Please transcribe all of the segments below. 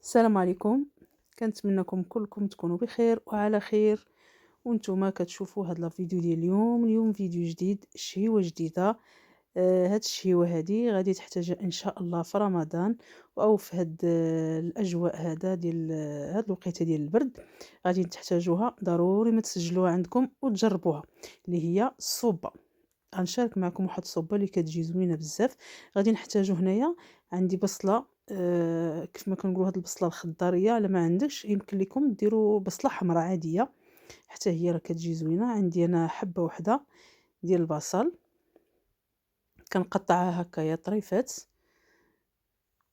السلام عليكم. كنتمنىكم كلكم تكونوا بخير وعلى خير، وانتم كتشوفوا هاد لا فيديو ديال اليوم فيديو جديد، شهيوه جديده. هاد الشهيوه هادي غادي تحتاج ان شاء الله في رمضان او في هاد الاجواء هذا ديال هاد الوقيته ديال البرد. غادي تحتاجوها ضروري، ما تسجلوها عندكم وتجربوها، اللي هي الصوبه. غنشارك معكم واحد الصوبه اللي كتجي زوينه بزاف. غادي نحتاجو هنايا، عندي بصله، كيف ما كنقولوا هاد البصله الخضاريه. الا ما عندكش يمكن لكم ديروا بصله حمراء عاديه، حتى هي راه كتجي زوينه. عندي انا حبه وحده ديال البصل، كنقطعها هكايا طريفات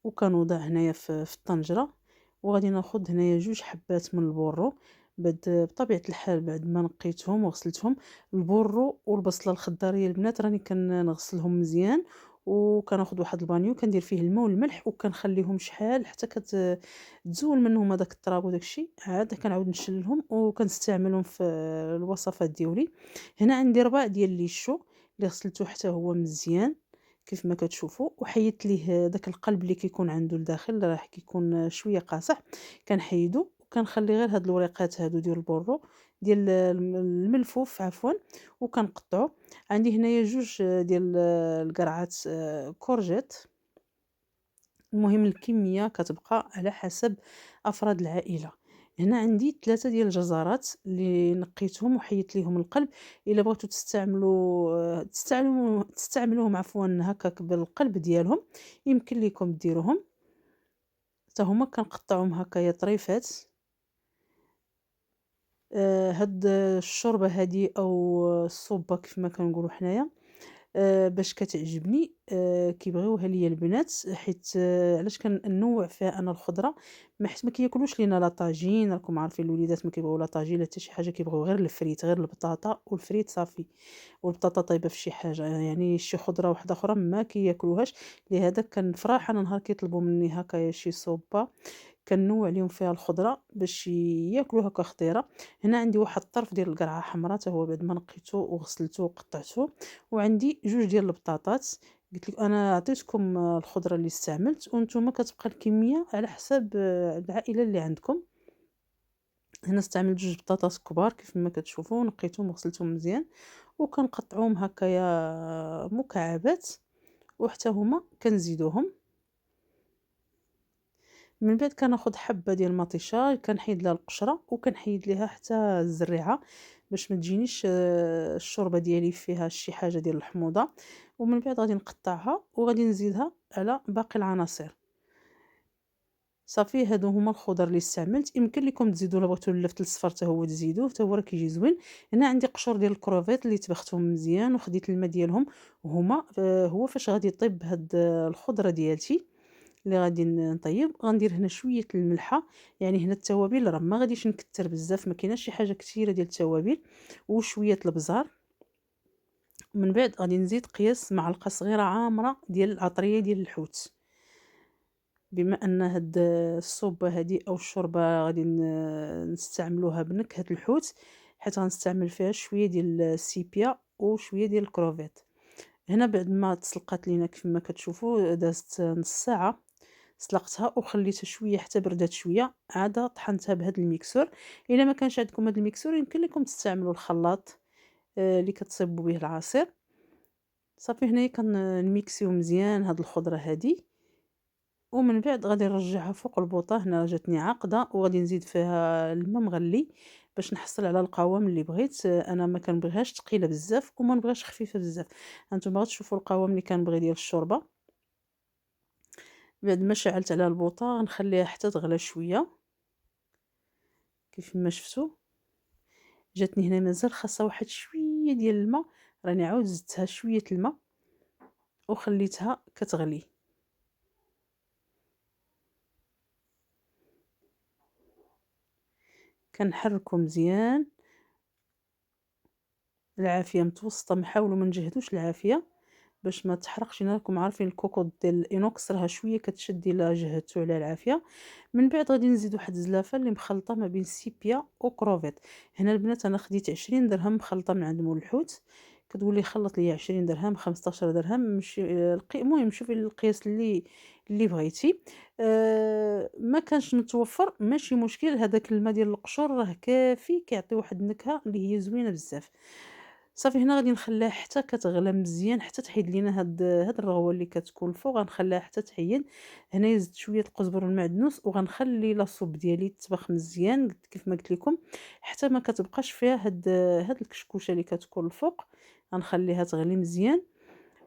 وكنوضع هنايا في الطنجره. وغادي ناخذ هنايا 2 حبات من البورو. بطبيعه الحال بعد ما نقيتهم وغسلتهم، البورو والبصله الخضاريه البنات راني كنغسلهم مزيان، وكناخذ واحد البانيو كندير فيه الماء والملح وكنخليهم شحال حتى تزول منهم هذاك التراب وداك الشيء. عاد كنعاود نشلهم وكنستعملهم في الوصفات ديالي. هنا عندي ربع ديال ليشو اللي غسلته حتى هو مزيان كيف ما كتشوفوا، وحيدت ليه داك القلب اللي كيكون عنده لداخل، راه كيكون شويه قاصح. كنحيدو وكنخلي غير هاد الوريقات هادو ديال البورو، ديال الملفوف عفوا، وكنقطعو. عندي هنايا 2 ديال القرعات كورجيت. المهم الكميه كتبقى على حسب افراد العائله. هنا عندي 3 ديال الجزرات اللي نقيتهم وحيدت ليهم القلب. الا بغيتو تستعملوهم عفوا هكاك بالقلب ديالهم، يمكن لكم ديروهم حتى هما. كنقطعهم هكايا طريفات. هاد الشوربه هادي او الصوبه كيف ما كنقولوا حنايا، باش كتعجبني، كيبغيوها ليا البنات، حيت علاش كننوّع فيها أنا الخضرة. حيت ما كياكلوش لينا لا طاجين. راكم عارفين الوليدات ما كيبغيو لا طاجين لا حتى شي حاجة، كيبغيو غير الفريت، غير البطاطا والفريت صافي، والبطاطا طايبة في شي حاجة، يعني شي خضرة واحدة أخرى ما كياكلوهاش. لهذا كنفرح أنا نهار كيطلبوا مني هكايا شي صوبة، كنوّع ليهم فيها الخضرة باش ياكلوها كخضيرة. هنا عندي واحد الطرف ديال القرعة حمرا حتى هو بعد ما نقيته وغسلته وقطعته. وعندي 2 ديال البطاطات. قلت لك أنا عطيتكم الخضرة اللي استعملت، وانتم كتبقى الكمية على حساب العائلة اللي عندكم. هنا استعملت 2 بطاطات كبار كيف ما كتشوفوا، نقيتهم وغسلتهم مزيان وكنقطعوهم هكايا مكعبات، وحتى هما كنزيدوهم. من بعد كناخد حبة ديال المطيشة، كنحيد ليها القشرة وكنحيد ليها حتى الزريعة باش ما تجينيش الشوربة ديالي فيها شي حاجة ديال الحموضة. ومن بعد غادي نقطعها وغادي نزيدها على باقي العناصر. صافي هادو هما الخضر اللي استعملت. يمكن لكم تزيدوا الا بغيتو اللفت الصفر حتى هو تزيدوه، حتى هو راه كيجي زوين. هنا عندي قشور ديال الكروفيت اللي طبختهم مزيان وخديت الماء ديالهم. وهما هو فاش غادي يطيب هاد الخضرة ديالتي اللي غادي نطيب. غندير هنا شويه الملحه، يعني هنا التوابل راه ما غاديش نكتر بزاف، ما كايناش شي حاجه كثيره ديال التوابل، وشويه البزار. من بعد غادي نزيد قياس معلقه صغيره عامره ديال العطريه ديال الحوت. بما ان هاد الصوبه هادي او الشوربه غادي نستعملوها بنكهه الحوت، حيت غنستعمل فيها شويه ديال السيبيا وشويه ديال الكروفيت. هنا بعد ما تسلقات لينا كيف ما كتشوفوا دازت نص ساعه، سلقتها وخليتها شويه حتى بردات شويه، عاد طحنتها بهذا الميكسور. الا ما كانش عندكم هذا الميكسور يمكن لكم تستعملوا الخلاط اللي كتصيبوا به العصير. صافي هنايا كنميكسيو مزيان هاد الخضره هادي. ومن بعد غادي نرجعها فوق البوطه. هنا جاتني عاقده وغادي نزيد فيها الماء مغلي باش نحصل على القوام اللي بغيت. انا ما كنبغيهاش ثقيله بزاف وما نبغيش خفيفه بزاف. هانتوما غتشوفوا القوام اللي كنبغي ديال الشوربه. بعد ما شعلت على البوطه غنخليها حتى تغلى شويه كيف ما شفتوا. جاتني هنا مازال خاصها واحد شويه ديال الماء، راني عاود زدتها شويه الماء وخليتها كتغلي. كنحركو مزيان، العافيه متوسطه، ما نحاولوا ما نجهدوش العافيه باش ما تحرقش. راكم عارفين الكوكوط ديال الانوكس راه شويه كتشد الا جهدتو على العافيه. من بعد غادي نزيد واحد الزلافه اللي مخلطه ما بين سيبيا وكروفيت. هنا البنات انا خديت 20 درهم مخلطه من عند مول الحوت. كتقولي خلط لي 20 درهم 15 درهم، ماشي المهم شوفي القياس اللي بغيتي. ما كانش متوفّر ماشي مشكل، هداك الماء ديال القشور راه كافي كيعطي واحد النكهة اللي هي زوينة بزاف. صافي هنا غادي نخلّيها حتى كتغلى مزيان، حتى تحيد لينا هاد الرغوة اللي كتكون الفوق، غنخلّيها حتى تحيد. هنايا زدت شوية القزبر والمعدنوس وغنخلّي لاصوب ديالي يتطبخ مزيان كيف ما قلت لكم، حتى ما كتبقاش فيها هاد الكشكوشة اللي كتكون الفوق. غنخلّيها تغلي مزيان،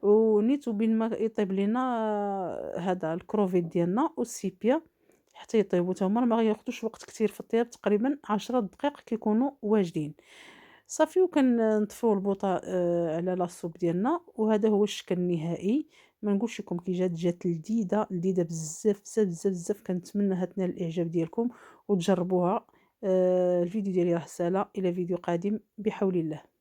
ونيت وبين ما يطيب لينا هذا الكروفيت ديالنا والسيبيا حتى يطيبوا تا هُما، راه ما غياخدوش وقت كتير في الطياب، تقريبًا 10 دقايق كيكونوا واجدين. صافي نطفيو البوطة على لاصوب ديالنا، وهذا هو الشكل النهائي. ما نقولش لكم كي جات لذيذة، لذيذة بزاف، بزاف، بزاف، بزاف. كنتمنى تنال الإعجاب ديالكم وتجربوها. الفيديو ديالي راه سالا، إلى فيديو قادم بحول الله.